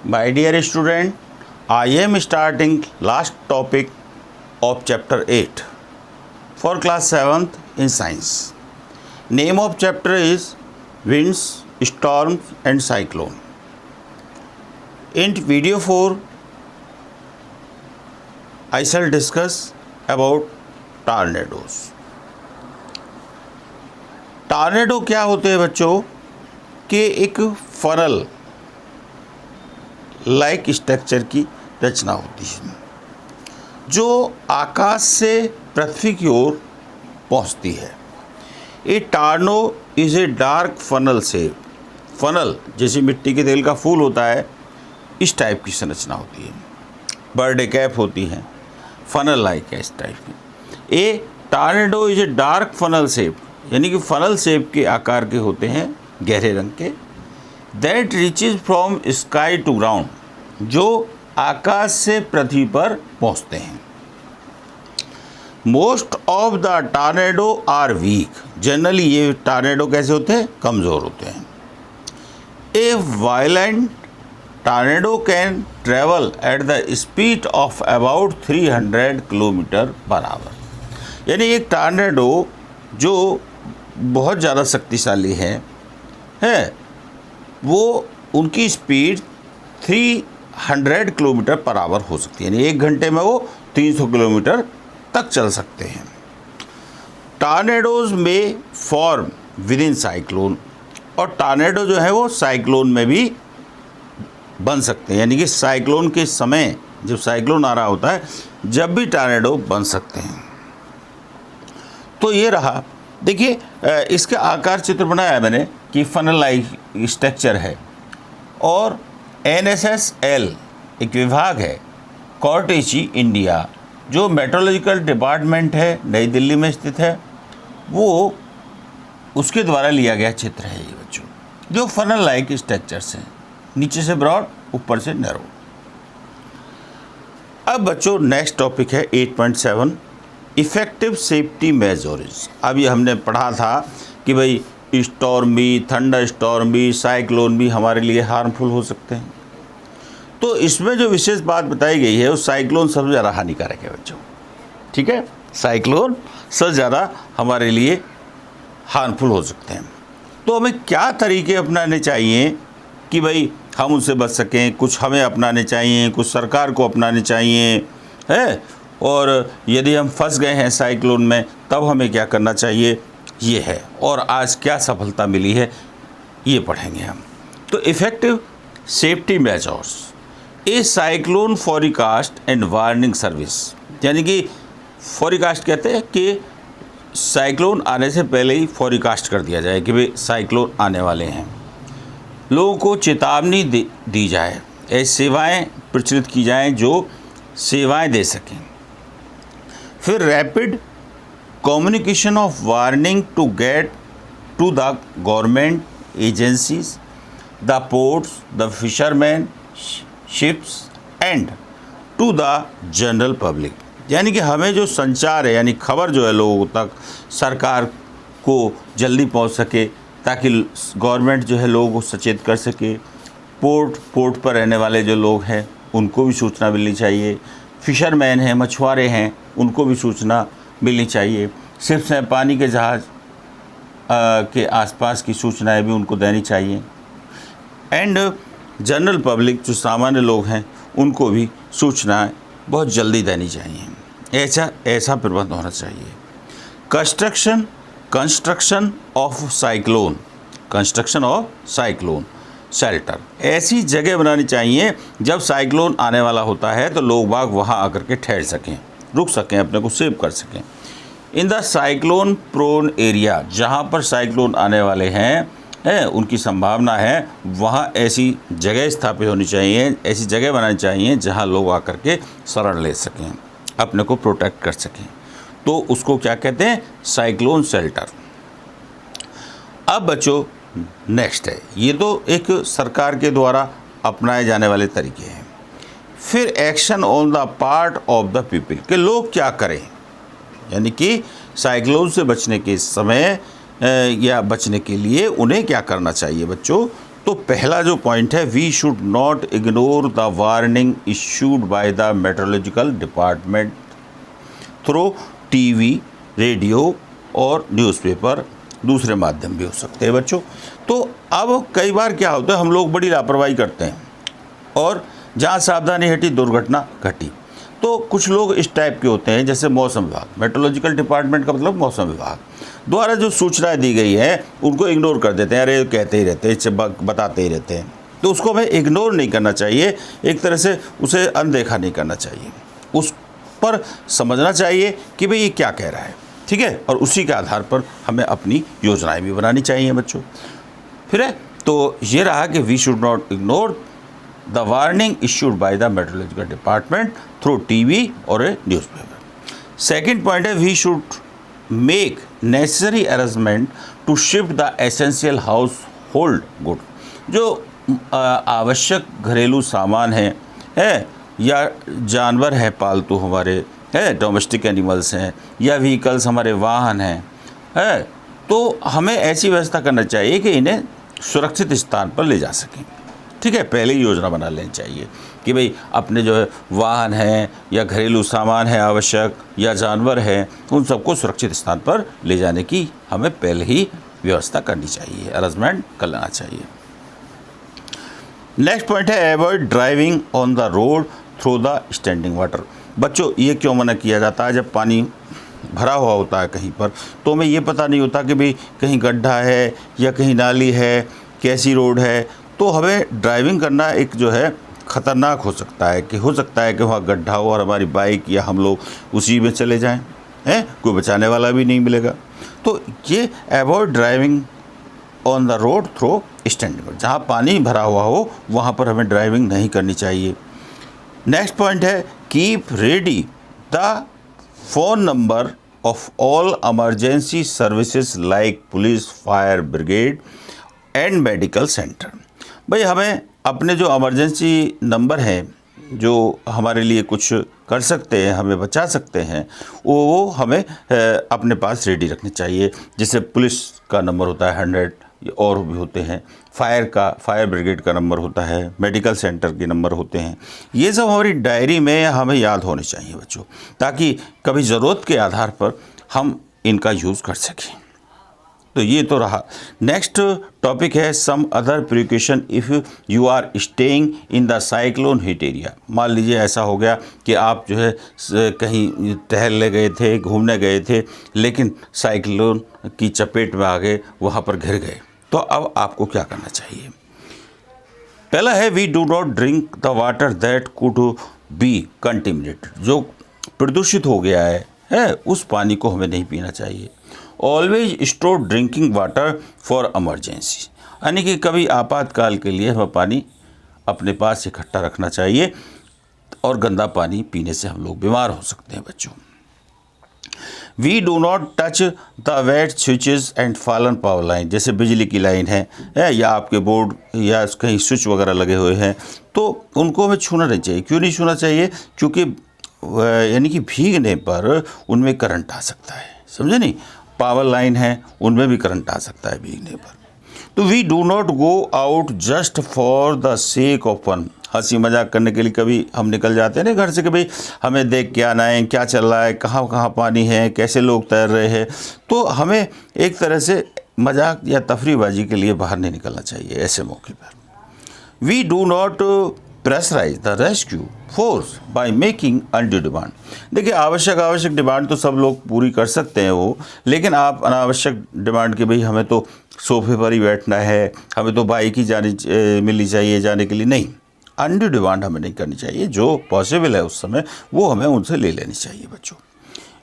My dear student, I am starting last topic of chapter 8 for class 7th in science. Name of chapter is Winds, Storms and Cyclone. In video 4, I shall discuss about tornadoes. Tornado क्या होते हैं बच्चों कि एक funnel like structure की रचना होती है जो आकाश से पृथ्वी की ओर पहुंचती है। A tornado is a dark funnel से फनल जैसे मिट्टी के तेल का फूल होता है, इस टाइप की संरचना होती है। बर्डे कैप होती है, फनल लाइक है इस टाइप की। A tornado is a dark funnel shape, यानी कि फनल शेप के आकार के होते हैं, गहरे रंग के। That reaches from sky to ground, जो आकाश से पृथ्वी पर पहुंचते हैं। Most of the tornado are weak, generally ये टॉर्नेडो कैसे होते हैं, कमज़ोर होते हैं। A violent tornado can travel at the speed of about 300 kilometre per hour, यानी एक टॉर्नेडो जो बहुत ज़्यादा शक्तिशाली है वो उनकी स्पीड 300 किलोमीटर पर आवर हो सकती है, यानी 1 घंटे में वो 300 किलोमीटर तक चल सकते हैं। टॉर्नेडोज में फॉर्म विद इन साइक्लोन, और टॉर्नेडो जो है वो साइक्लोन में भी बन सकते हैं, यानी कि साइक्लोन के समय जब साइक्लोन आ रहा होता है जब भी टॉर्नेडो बन सकते हैं। तो ये रहा, देखिए इसका आकार चित्र बनाया है मैंने कि फनल लाइक स्ट्रक्चर है, और NSSL एक विभाग है कोर्टेची इंडिया, जो मेट्रोलॉजिकल डिपार्टमेंट है, नई दिल्ली में स्थित है, वो उसके द्वारा लिया गया चित्र है ये बच्चों, जो फनल लाइक स्ट्रक्चर्स हैं, नीचे से ब्रॉड ऊपर से नैरो। अब बच्चों नेक्स्ट टॉपिक है 8.7 इफ़ेक्टिव सेफ्टी मेजर्स। अभी हमने पढ़ा था कि भाई स्टॉर्म भी, थंडर स्टॉर्म भी, साइक्लोन भी हमारे लिए हार्मफुल हो सकते हैं। तो इसमें जो विशेष बात बताई गई है, उस साइक्लोन सबसे ज़्यादा हानिकारक है बच्चों, ठीक है, साइक्लोन सबसे ज़्यादा हमारे लिए हार्मफुल हो सकते हैं। तो हमें क्या तरीके अपनाने चाहिए कि भाई हम उनसे बच सकें, कुछ हमें अपनाने चाहिए, कुछ सरकार को अपनाने चाहिए है, और यदि हम फंस गए हैं साइक्लोन में तब हमें क्या करना चाहिए, ये है, और आज क्या सफलता मिली है ये पढ़ेंगे हम। तो effective safety measures, A cyclone forecast and warning service, यानी कि फॉरकास्ट कहते हैं कि साइक्लोन आने से पहले ही फॉरकास्ट कर दिया जाए कि भाई साइक्लोन आने वाले हैं, लोगों को चेतावनी दी जाए, ऐसी सेवाएं प्रचलित की जाएं जो सेवाएं दे सकें। फिर rapid communication of warning to get to the government agencies, the ports, the fisherman, ships and to the general public, यानी कि हमें जो संचार है, यानी खबर जो है लोगों तक, सरकार को जल्दी पहुंच सके ताकि गवर्नमेंट जो है लोगों को सचेत कर सके। पोर्ट पर रहने वाले जो लोग हैं उनको भी सूचना मिलनी चाहिए, फिशरमैन हैं, मछुआरे हैं, उनको भी सूचना मिलनी चाहिए, शिप्स हैं, पानी के जहाज़ के आसपास की सूचनाएं भी उनको देनी चाहिए, एंड जनरल पब्लिक जो सामान्य लोग हैं उनको भी सूचनाएं बहुत जल्दी देनी चाहिए। ऐसा प्रबंध होना चाहिए। कंस्ट्रक्शन ऑफ साइक्लोन शेल्टर, ऐसी जगह बनानी चाहिए जब साइक्लोन आने वाला होता है तो लोग बाग वहाँ आकर के ठहर सकें, रुक सकें, अपने को सेव कर सकें। In the cyclone prone area, जहाँ पर साइक्लोन आने वाले हैं उनकी संभावना है, वहाँ ऐसी जगह स्थापित होनी चाहिए, ऐसी जगह बनानी चाहिए जहाँ लोग आकर के शरण ले सकें, अपने को प्रोटेक्ट कर सकें। तो उसको क्या कहते हैं, साइक्लोन शेल्टर। अब बच्चों नेक्स्ट है, ये तो एक सरकार के द्वारा अपनाए जाने वाले तरीके हैं। फिर action on the part of the people, कि लोग क्या करें, यानी कि साइक्लोन से बचने के समय या बचने के लिए उन्हें क्या करना चाहिए बच्चों, तो पहला जो पॉइंट है, we should not ignore the warning issued by the meteorological department through TV, radio और न्यूज़पेपर, दूसरे माध्यम भी हो सकते हैं बच्चों। तो अब कई बार क्या होता है, हम लोग बड़ी लापरवाही करते हैं और जहाँ सावधानी हटी दुर्घटना घटी। तो कुछ लोग इस टाइप के होते हैं, जैसे मौसम विभाग, मेट्रोलॉजिकल डिपार्टमेंट का मतलब मौसम विभाग द्वारा जो सूचनाएं दी गई है उनको इग्नोर कर देते हैं, अरे कहते ही रहते हैं, इससे बताते ही रहते हैं। तो उसको हमें इग्नोर नहीं करना चाहिए, एक तरह से उसे अनदेखा नहीं करना चाहिए, उस पर समझना चाहिए कि भाई ये क्या कह रहा है, ठीक है, और उसी के आधार पर हमें अपनी योजनाएं भी बनानी चाहिए बच्चों। फिर है तो ये रहा कि we should not ignore the warning issued by the meteorological department through TV और ए न्यूज़पेपर। सेकंड पॉइंट है, we should make necessary arrangement to shift the essential household good. जो आवश्यक घरेलू सामान है या जानवर है पालतू हमारे, है डोमेस्टिक एनिमल्स हैं, या व्हीकल्स हमारे वाहन है, तो हमें ऐसी व्यवस्था करना चाहिए कि इन्हें सुरक्षित स्थान पर ले जा सकें, ठीक है। पहले ही योजना बना लेनी चाहिए कि भाई अपने जो है वाहन हैं या घरेलू सामान है आवश्यक या जानवर हैं, उन सबको सुरक्षित स्थान पर ले जाने की हमें पहले ही व्यवस्था करनी चाहिए, अरेंजमेंट कर लेना चाहिए। नेक्स्ट पॉइंट है, avoid driving on the road through the standing water. बच्चों ये क्यों मना किया जाता है? जब पानी भरा हुआ होता है कहीं पर, तो हमें ये पता नहीं होता कि भाई कहीं गड्ढा है या कहीं नाली है, कैसी रोड है, तो हमें ड्राइविंग करना एक जो है ख़तरनाक हो सकता है कि वहाँ गड्ढा हो और हमारी बाइक या हम लोग उसी में चले जाएं, हैं, कोई बचाने वाला भी नहीं मिलेगा। तो ये avoid driving on the road through standing, जहाँ पानी भरा हुआ हो वहाँ पर हमें ड्राइविंग नहीं करनी चाहिए। नेक्स्ट पॉइंट है, keep ready the phone number of all emergency services like police, fire brigade and medical centre. भाई हमें अपने जो इमरजेंसी नंबर हैं जो हमारे लिए कुछ कर सकते हैं, हमें बचा सकते हैं, वो हमें अपने पास रेडी रखने चाहिए। जैसे पुलिस का नंबर होता है 100, और भी होते हैं, फायर ब्रिगेड का नंबर होता है, मेडिकल सेंटर के नंबर होते हैं। ये सब हमारी डायरी में हमें याद होने चाहिए बच्चों, ताकि कभी ज़रूरत के आधार पर हम इनका यूज़ कर सकें। तो ये तो रहा। नेक्स्ट टॉपिक है, some other precaution if you are staying in the cyclone hit area. मान लीजिए ऐसा हो गया कि आप जो है कहीं टहलने गए थे, घूमने गए थे, लेकिन साइक्लोन की चपेट में आ गए, वहाँ पर घिर गए, तो अब आपको क्या करना चाहिए? पहला है, we do not drink the water that could be contaminated. जो प्रदूषित हो गया है उस पानी को हमें नहीं पीना चाहिए। Always store drinking water for emergency, यानी कि कभी आपातकाल के लिए हमें पानी अपने पास इकट्ठा रखना चाहिए, और गंदा पानी पीने से हम लोग बीमार हो सकते हैं बच्चों। We do not touch the wet switches and fallen power line. जैसे बिजली की लाइन है या आपके बोर्ड या कहीं स्विच वगैरह लगे हुए हैं, तो उनको हमें छूना नहीं चाहिए। क्यों नहीं छूना चाहिए? क्योंकि यानी कि भीगने पर उनमें करंट आ सकता है, समझे नहीं? पावर लाइन है, उनमें भी करंट आ सकता है भीगने पर। तो we do not go out just for the sake of fun. हंसी मजाक करने के लिए कभी हम निकल जाते हैं ना घर से कि भाई हमें देख के आना है, क्या चल रहा है, कहाँ कहाँ पानी है, कैसे लोग तैर रहे हैं। तो हमें एक तरह से मजाक या तफरीबाजी के लिए बाहर नहीं निकलना चाहिए ऐसे मौके पर। We do not pressurise the rescue force by making undue demand. देखिए आवश्यक डिमांड तो सब लोग पूरी कर सकते हैं वो, लेकिन आप अनावश्यक डिमांड के भाई हमें तो सोफे पर ही बैठना है, हमें तो बाइक ही मिलनी चाहिए जाने के लिए, नहीं, अनड्यू डिमांड हमें नहीं करनी चाहिए। जो पॉसिबल है उस समय वो हमें उनसे ले लेनी चाहिए बच्चों।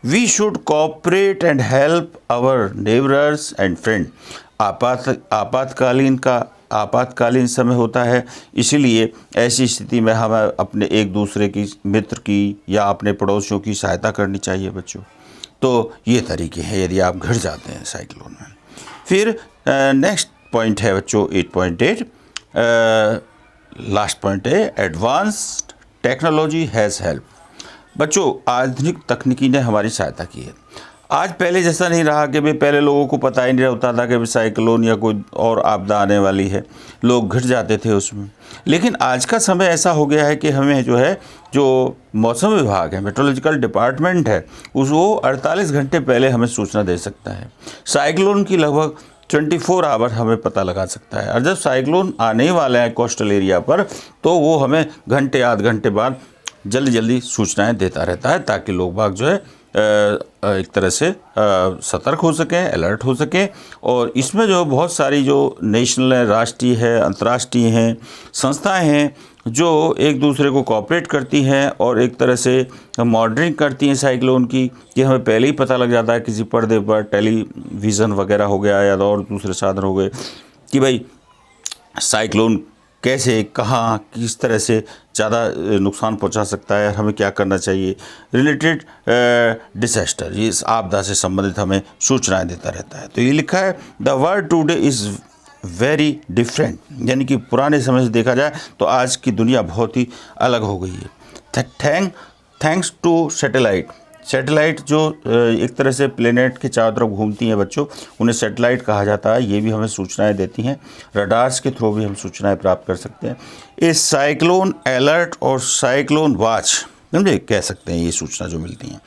We should cooperate and help our neighbours and friend. आपातकालीन समय होता है, इसीलिए ऐसी स्थिति में हमें अपने एक दूसरे की, मित्र की या अपने पड़ोसियों की सहायता करनी चाहिए बच्चों। तो ये तरीके हैं यदि आप घिर जाते हैं साइक्लोन में। फिर नेक्स्ट पॉइंट है बच्चों 8.8, लास्ट पॉइंट है, एडवांस्ड टेक्नोलॉजी हैज़ हेल्प। बच्चों आधुनिक तकनीकी ने हमारी सहायता की है। आज पहले जैसा नहीं रहा कि भाई पहले लोगों को पता ही नहीं होता था कि भाई साइक्लोन या कोई और आपदा आने वाली है, लोग घिर जाते थे उसमें। लेकिन आज का समय ऐसा हो गया है कि हमें जो है, जो मौसम विभाग है, मेट्रोलॉजिकल डिपार्टमेंट है, वो 48 घंटे पहले हमें सूचना दे सकता है। साइक्लोन की लगभग 24 आवर हमें पता लगा सकता है। और जब साइक्लोन आने ही वाला है कोस्टल एरिया पर, तो वो हमें घंटे आध घंटे बाद जल्दी जल्दी सूचनाएं देता रहता है, ताकि लोग बाग जो है एक तरह से सतर्क हो सकें, अलर्ट हो सकें। और इसमें जो बहुत सारी जो नेशनल है, राष्ट्रीय है, अंतर्राष्ट्रीय हैं, संस्थाएं हैं जो एक दूसरे को कोऑपरेट करती हैं और एक तरह से मॉनिटरिंग करती हैं साइक्लोन की, कि हमें पहले ही पता लग जाता है किसी पर्दे पर, टेलीविज़न वगैरह हो गया या और दूसरे साधन हो गए, कि भाई साइक्लोन कैसे, कहाँ, किस तरह से ज़्यादा नुकसान पहुंचा सकता है और हमें क्या करना चाहिए। रिलेटेड डिसास्टर, ये इस आपदा से संबंधित हमें सूचनाएं देता रहता है। तो ये लिखा है the world today is very different, यानी कि पुराने समय से देखा जाए तो आज की दुनिया बहुत ही अलग हो गई है। थैंक्स टू सैटेलाइट जो एक तरह से प्लेनेट के चारों तरफ घूमती हैं बच्चों, उन्हें सैटेलाइट कहा जाता है। ये भी हमें सूचनाएं देती हैं, रडार्स के थ्रू भी हम सूचनाएं प्राप्त कर सकते हैं। इस साइक्लोन अलर्ट और साइक्लोन वॉच, समझे, कह सकते हैं ये सूचना जो मिलती हैं,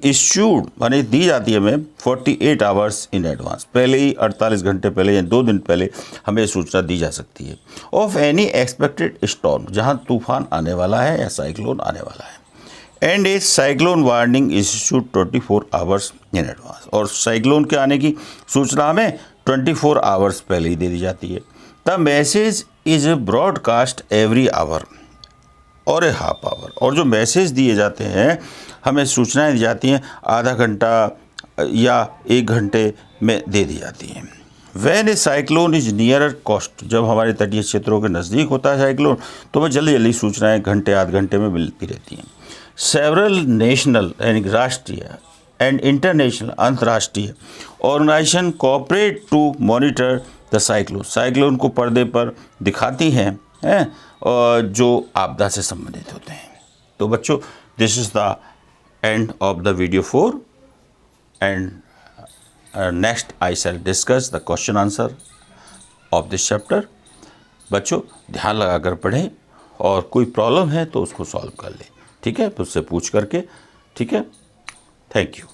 इश्यूड माने दी जाती है हमें 48 आवर्स इन एडवांस, पहले ही 48 घंटे पहले या 2 दिन पहले हमें सूचना दी जा सकती है। ऑफ एनी एक्सपेक्टेड स्टॉर्म, जहाँ तूफान आने वाला है या साइक्लोन आने वाला है। And A cyclone warning issued 24 hours in advance, और साइक्लोन के आने की सूचना हमें 24 आवर्स पहले ही दे दी जाती है। The message is broadcast every hour और ए हाफ आवर, और जो मैसेज दिए जाते हैं, हमें सूचनाएं दी जाती हैं आधा घंटा या 1 घंटे में दे दी जाती हैं। When a cyclone is nearer coast, जब हमारे तटीय क्षेत्रों के नज़दीक होता है साइक्लोन, तो वह जल्दी जल्दी सूचनाएं घंटे आध घंटे में मिलती रहती हैं। सेवरल नेशनल यानी राष्ट्रीय एंड इंटरनेशनल अंतर्राष्ट्रीय organisation cooperate to monitor the cyclone को पर्दे पर दिखाती हैं और जो आपदा से संबंधित होते हैं। तो बच्चों, this is the end of the video 4 and next I shall discuss the question answer of this chapter. बच्चों ध्यान लगाकर पढ़ें और कोई प्रॉब्लम है तो उसको सॉल्व कर लें, ठीक है, मुझसे पूछ करके, ठीक है। Thank you.